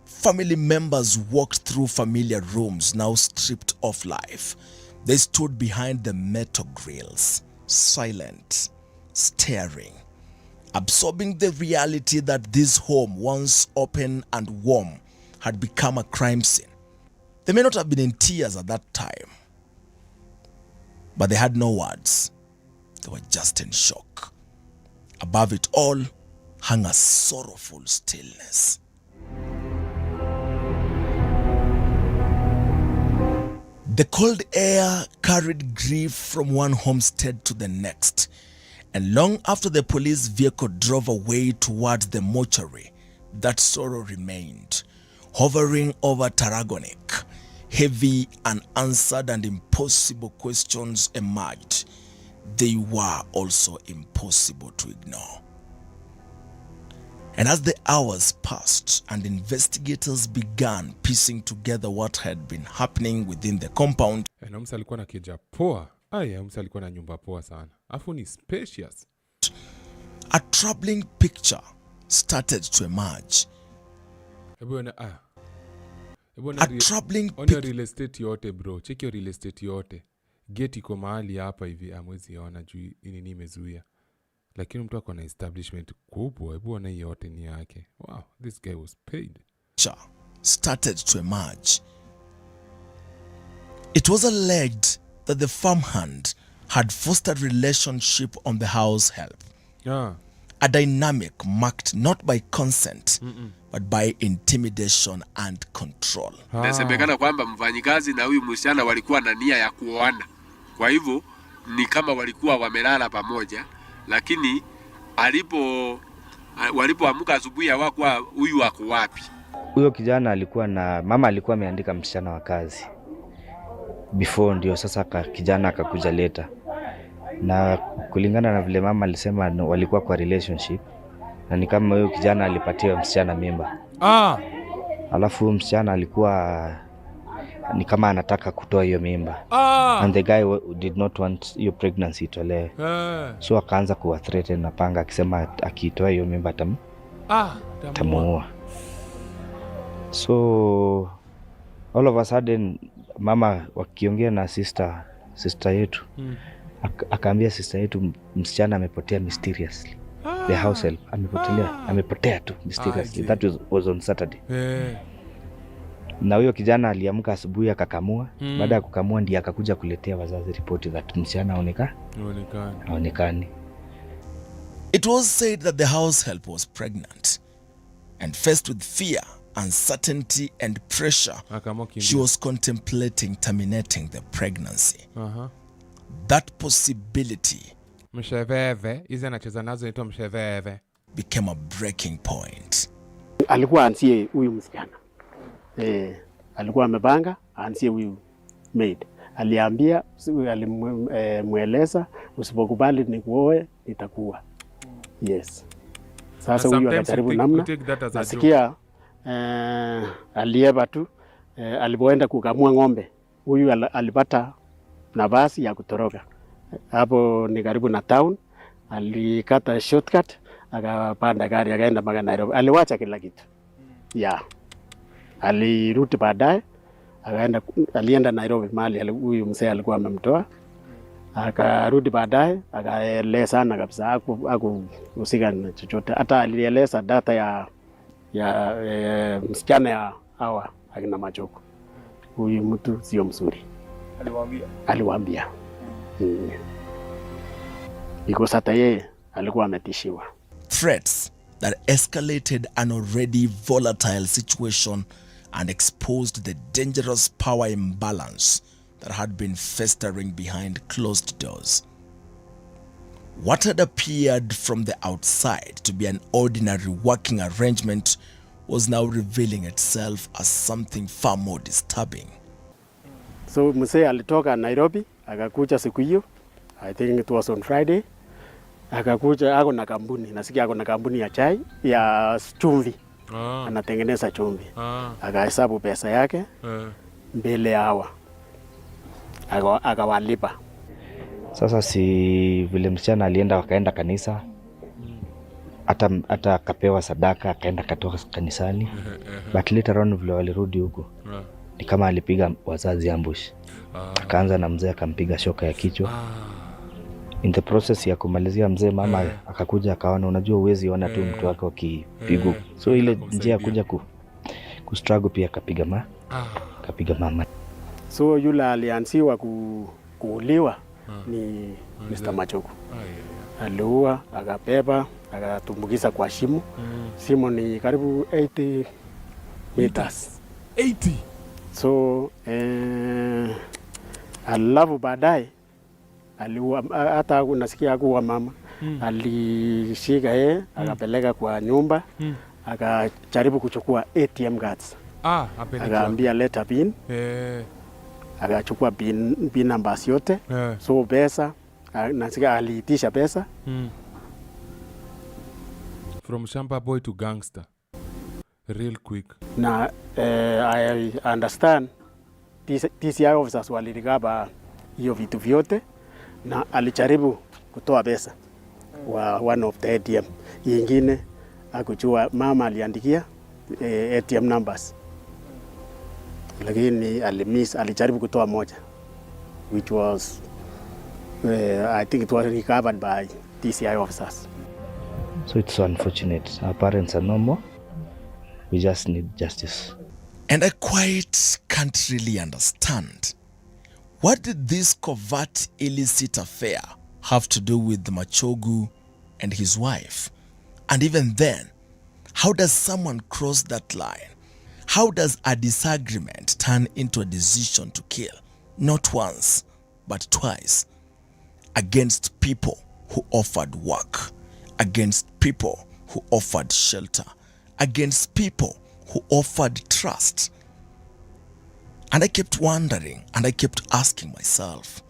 family members walked through familiar rooms now stripped of life. They stood behind the metal grills, silent, staring, absorbing the reality that this home, once open and warm, had become a crime scene. They may not have been in tears at that time, but they had no words. They were just in shock. Above it all hung a sorrowful stillness. The cold air carried grief from one homestead to the next, and long after the police vehicle drove away towards the mortuary, that sorrow remained, hovering over Tarragonic. Heavy, unanswered and impossible questions emerged. They were also impossible to ignore. And as the hours passed and investigators began piecing together what had been happening within the compound, na msa alikuwa na keja poa. Msa alikuwa na nyumba poa sana. Afu ni spacious. A troubling picture started to emerge. A troubling picture. Real estate yote bro. Check your real estate yote. Gate iko mahali hapa hivi amwezi ona juu nini imezuia. Lakini mtu ako na establishment kubwa, hebu ona yote ni yake. Wow, this guy was paid. Started to emerge. It was alleged that the farmhand had fostered relationship on the house help. A dynamic marked not by consent, but by intimidation and control. Inasemekana kwamba mfanyikazi na huyu msichana walikuwa na nia ya kuoana. Kwa hivyo ni kama walikuwa wamelala pamoja, lakini walipoamka asubuhi hawakuwa huyu wako wapi. Huyo kijana alikuwa na mama alikuwa ameandika msichana wa kazi before, ndio sasa kijana akakuja leta, na kulingana na vile mama alisema walikuwa kwa relationship, na ni kama huyo kijana alipatia msichana mimba. Alafu msichana alikuwa ni kama anataka kutoa hiyo mimba. And the guy did not want hiyo pregnancy itolewe. So akaanza kuwa threaten na panga akisema akitoa hiyo mimba tamuua. So all of a sudden mama wakiongea na sister yetu akaambia sister yetu msichana amepotea mysteriously. The house help amepotea tu mysteriously. That was on Saturday. Na huyo kijana aliamka asubuhi akakamua. Baada ya kukamua ndiye akakuja kuletea wazazi ripoti that msichana haonekani. It was said that the house help was pregnant and faced with fear, uncertainty and pressure, she was contemplating terminating the pregnancy. That possibility became a breaking point. Alikuwa ansie huyu msichana. Alikuwa amepanga ansie huyu maid. Aliambia, alimueleza usipokubali nikuoe nitakuwa. Yes. Sasa huyu akajaribu namna. Nasikia alieba tu alipoenda kukamua ng'ombe. Huyu alipata nafasi ya kutoroka. Hapo ni karibu na town. Alikata shortcut akapanda gari akaenda mpaka Nairobi. Aliwacha kila kitu. Alirudi baadaye alienda Nairobi mahali huyu mzee alikuwa amemtoa. Akarudi baadaye akaeleza kabisa hakuhusika na chochote. Hata alieleza data ya msichana ya hawa akina Machogu. Huyu mtu sio mzuri. Aliwaambia. Because hata yeye alikuwa ametishiwa. Threats that escalated an already volatile situation and exposed the dangerous power imbalance that had been festering behind closed doors. What had appeared from the outside to be an ordinary working arrangement was now revealing itself as something far more disturbing. So mzee alitoka Nairobi, akakuja siku hiyo. I think it was on Friday. Akakuja ako na kampuni, nasikia ako na kampuni ya chai ya chumvi. Anatengeneza chumvi. Akahesabu pesa yake mbele ya hawa. Akawalipa. Sasa si vile msichana alienda wakaenda kanisa. Hata akapewa sadaka akaenda katoka kanisani. But later on vile walirudi huko ni kama alipiga wazazi ambush. Akaanza na mzee akampiga shoka ya kichwa. In the process ya kumalizia mzee mama akakuja akaona unajua uwezi ona tu mtu wako akipigwa. So ile njia kuja kustruggle pia akapiga mama. So yule alianziwa kuuliwa ni Mr. Machogu. Aliua, akabeba, akatumbukiza kwa shimo. Shimo ni karibu 80 meters. 80? So alafu baadaye aliua, hata unasikia hakuwa mama. Alishika yeye, akapeleka kwa nyumba, akajaribu kuchukua ATM cards. Akaambia leta pin. Akachukua pin numbers yote. So pesa, nasikia aliitisha pesa. From shamba boy to gangster. Real quick. Na I understand TCI officers walirikaba hiyo vitu vyote na alijaribu kutoa pesa wa one of the ATM. Yingine akujua mama aliandikia ATM numbers. Lakini alijaribu kutoa moja which was I think it was recovered by TCI officers. So it's so unfortunate. Our parents are no more. We just need justice. And I quite can't really understand. What did this covert illicit affair have to do with the Machogu and his wife? And even then, how does someone cross that line? How does a disagreement turn into a decision to kill? Not once, but twice. Against people who offered work. Against people who offered shelter. Against people who offered trust. And I kept wondering and I kept asking myself,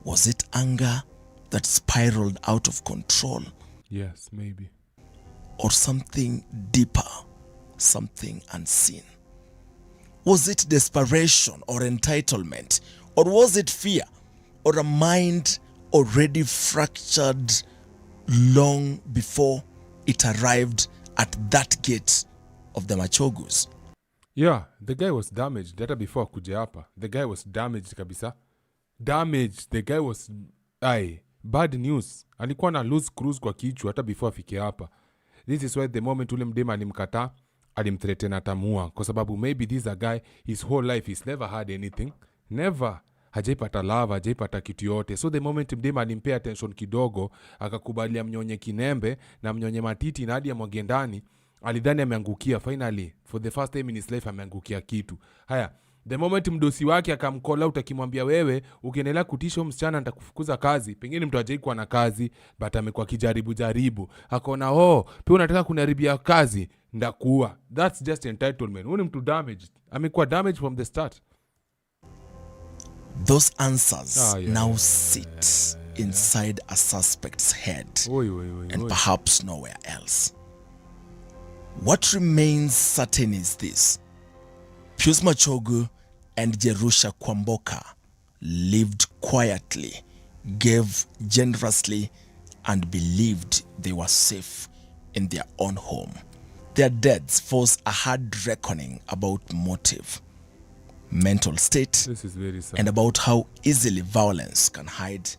was it anger that spiraled out of control? Yes, maybe. or something deeper, something unseen? Was it desperation or entitlement? Or was it fear or a mind already fractured long before it arrived at that gate of the Machogus? Yeah, the guy was damaged. Hata before kuja hapa. The guy was damaged kabisa. Damaged. The guy was... bad news. Alikuwa na loose screws kwa kichwa hata before afike hapa. This is why the moment ule mdema alimkataa, alimthreaten atamua. Kwa sababu maybe this a guy, his whole life, he's never had anything. Never. Hajaipata love, hajaipata kitu yote. So the moment mdema alimpea attention kidogo, akakubalia mnyonye kinembe na mnyonye matiti na hadi amwage ndani, alidhani ameangukia. Finally, for the first time in his life ameangukia kitu. Haya, the moment mdosi wake akamcall out akimwambia wewe ukiendelea kutisha msichana nitakufukuza kazi. Pengine mtu hajaikuwa na kazi but amekuwa kijaribu. Akaona pia unataka kuniharibia kazi, ndakuua. That's just entitlement. Huyu ni mtu damaged. Amekuwa damaged from the start. Those answers now sit inside a suspect's head and perhaps nowhere else. What remains certain is this: Pius Machogu and Jerusha Kwamboka lived quietly, gave generously, and believed they were safe in their own home. Their deaths force a hard reckoning about motive, mental state, This is very sad. and about how easily violence can hide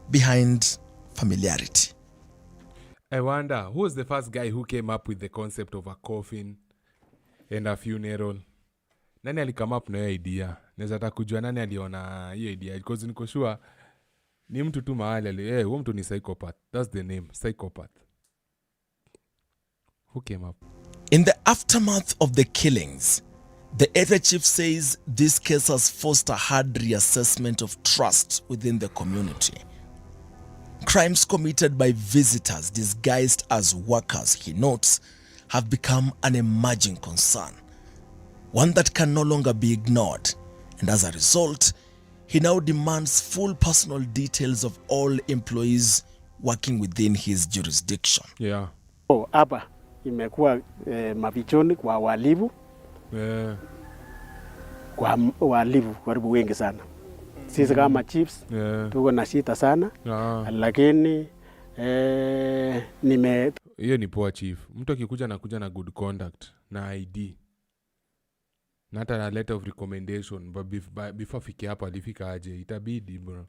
behind familiarity. I wonder, who was the first guy who came up with the concept of a coffin and a funeral? Nani alikama up na hiyo idea? Naweza taka kujua nani aliona hiyo idea. Because niko sure ni mtu tu mahali huyo mtu ni psychopath. That's the name, psychopath. Who came up? In the aftermath of the killings, the area chief says this case has forced a hard reassessment of trust within the community. Crimes committed by visitors disguised as workers, he notes, have become an emerging concern, one that can no longer be ignored. And as a result, he now demands full personal details of all employees working within his jurisdiction. Yeah. Hapa imekuwa mavichoni kwa walivu. Kwa walivu karibu wengi sana. Sisi kama chiefs tuko na shida sana. Lakini hiyo ni poa chief. Mtu akikuja na good conduct na ID. Na hata na letter of recommendation, but before fike hapa alifika aje, itabidi bro.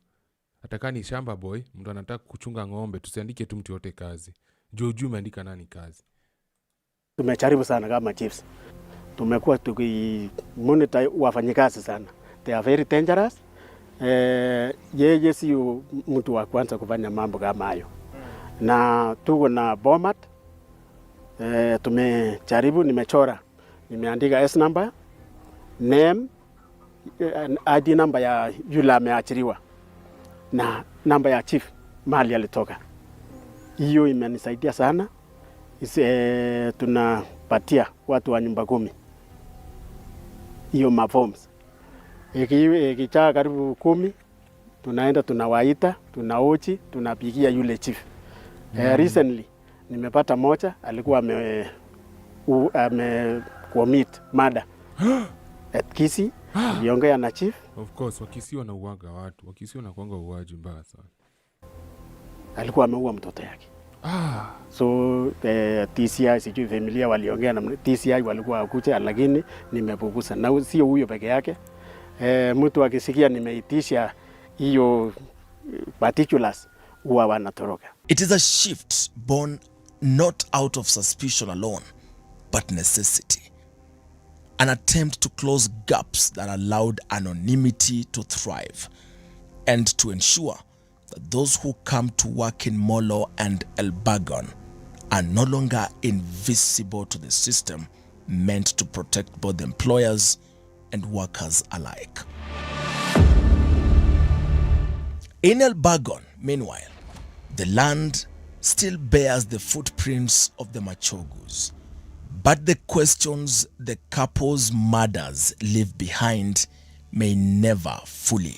Ataka ni shamba boy, mtu anataka kuchunga ng'ombe, tusiandike tu mtu yote kazi. Joju umeandika nani kazi? Tumejaribu sana kama chiefs. Tumekuwa tukimonitor wafanyikazi sana. They are very dangerous. Yeye sio mtu wa kwanza kufanya mambo kama hayo. Na tuko na bomat. Tumejaribu, nimechora. Nimeandika S number, name, ID number ya yule ameachiriwa na namba ya chief mahali alitoka. Hiyo imenisaidia sana. Tunapatia watu wa nyumba 10 hiyo maforms. Ikichaa karibu 10 tunaenda tunawaita, tunaochi, tunapigia yule chief. Recently nimepata moja alikuwa ame commit murder at Kisii. Aliongea na chief. Of course, Wakisii wanauaga watu. Wakisii wanakuanga uaji mbaya sana. Alikuwa ameua mtoto yake. So TCI sijui familia waliongea na TCI walikuwa wakuja, lakini nimepugusa. Na sio huyo peke yake. Mtu akisikia nimeitisha hiyo particulars huwa wanatoroka. It is a shift born not out of suspicion alone, but necessity. An attempt to close gaps that allowed anonymity to thrive, and to ensure that those who come to work in Molo and Elbagon are no longer invisible to the system meant to protect both employers and workers alike. In Elbagon, meanwhile, the land still bears the footprints of the Machogus, but the questions the couple's murders leave behind may never fully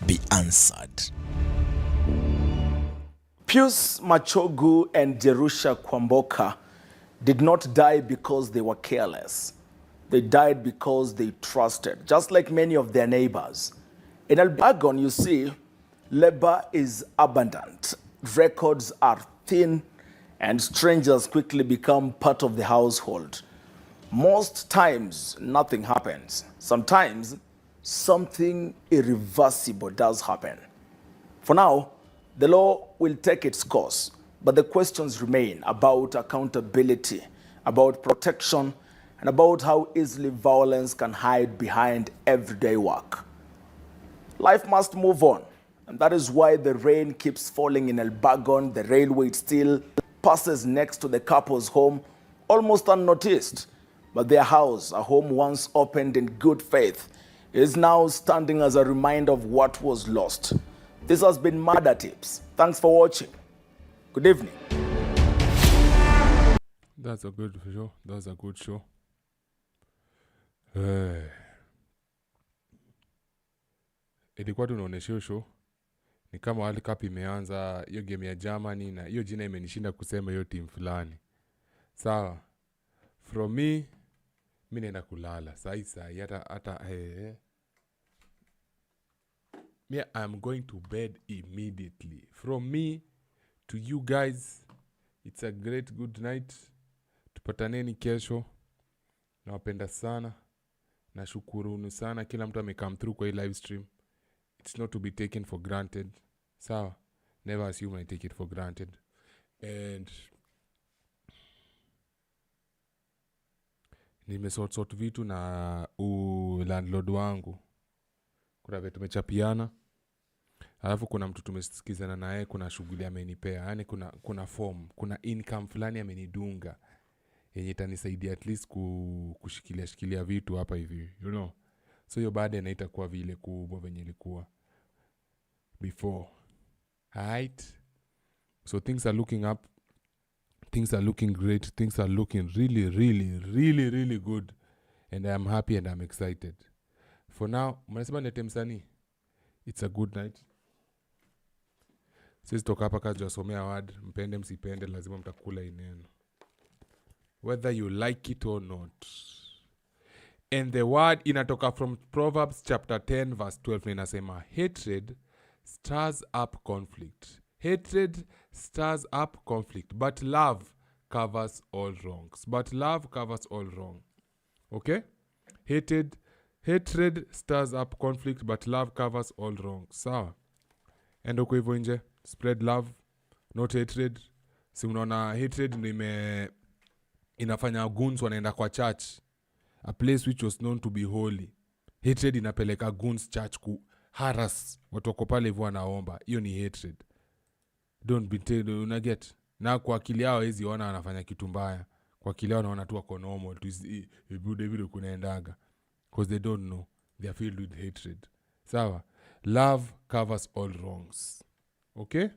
be answered. Pius Machogu and Jerusha Kwamboka did not die because they were careless. They died because they trusted, just like many of their neighbors. In Elbagon, you see, labor is abundant, records are thin, and strangers quickly become part of the household. Most times, nothing happens. Sometimes, something irreversible does happen. For now, the law will take its course, but the questions remain about accountability, about protection, and about how easily violence can hide behind everyday work. Life must move on, and that is why the rain keeps falling in Elbagon. The railway still passes next to the couple's home, almost unnoticed. But their house, a home once opened in good faith, is now standing as a reminder of what was lost. This has been Murder Tips. Thanks for watching. Good evening. That's a good show. That's a good show. Ilikuwa tunaonesha hiyo show ni kama World Cup imeanza, hiyo game ya Germany, na hiyo jina imenishinda kusema hiyo team fulani. Sawa. From me, mimi naenda kulala. Sai hata me, I'm going to bed immediately. From me to you guys, it's a great good night. Tupataneni kesho. Nawapenda sana. Nashukuruni sana kila mtu amecome through kwa hii live stream. It's not to be taken for granted. Sawa. Never assume I take it for granted. And nimesort vitu na landlord wangu. Kuna vitu tumechapiana. Alafu kuna mtu tumesikizana naye, kuna shughuli amenipea. Yaani kuna form, kuna income fulani amenidunga. Yenye itanisaidia at least kushikilia vitu hapa hivi, you know. So hiyo baada inaita kuwa vile kubwa venye ilikuwa before. Right? So things are looking up. Things are looking great. Things are looking really, really, really, really good. And I am happy and I'm excited. For now, mnasema nete msanii. It's a good night. Sisi toka hapa kazi wasomea word. Mpende msipende, lazima mtakula ineno. Whether you like it or not. And the word inatoka from Proverbs chapter 10 verse 12. Inasema, hatred stirs up conflict. Hatred stirs up conflict. But love covers all wrongs. But love covers all wrong. Okay? Hatred stirs up conflict, but love covers all wrongs. Sawa? And uko hivyo nje. Spread love, not hatred. Si unaona hatred ndio inafanya goons wanaenda kwa church, a place which was known to be holy. Hatred inapeleka goons church ku harass watu wako pale hivyo wanaomba. Hiyo ni hatred. Don't be tell, una get. Na kwa akili yao hizi wana wanafanya kitu mbaya. Kwa akili yao wanaona tu wako normal. Tu David kunaendaga. Because they don't know. They are filled with hatred. Sawa? Love covers all wrongs. Okay?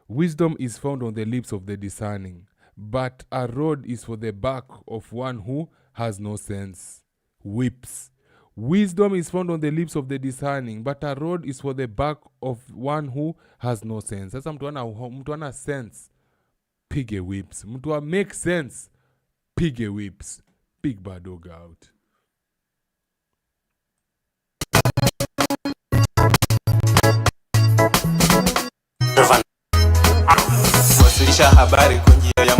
Wisdom is found on the lips of the discerning, but a rod is for the back of one who has no sense. Whips. Wisdom is found on the lips of the discerning, but a rod is for the back of one who has no sense. Sasa mtu ana sense, pige whips. Mtu make sense, pige whips. Big bad dog out. Wasilisha habari kwa njia ya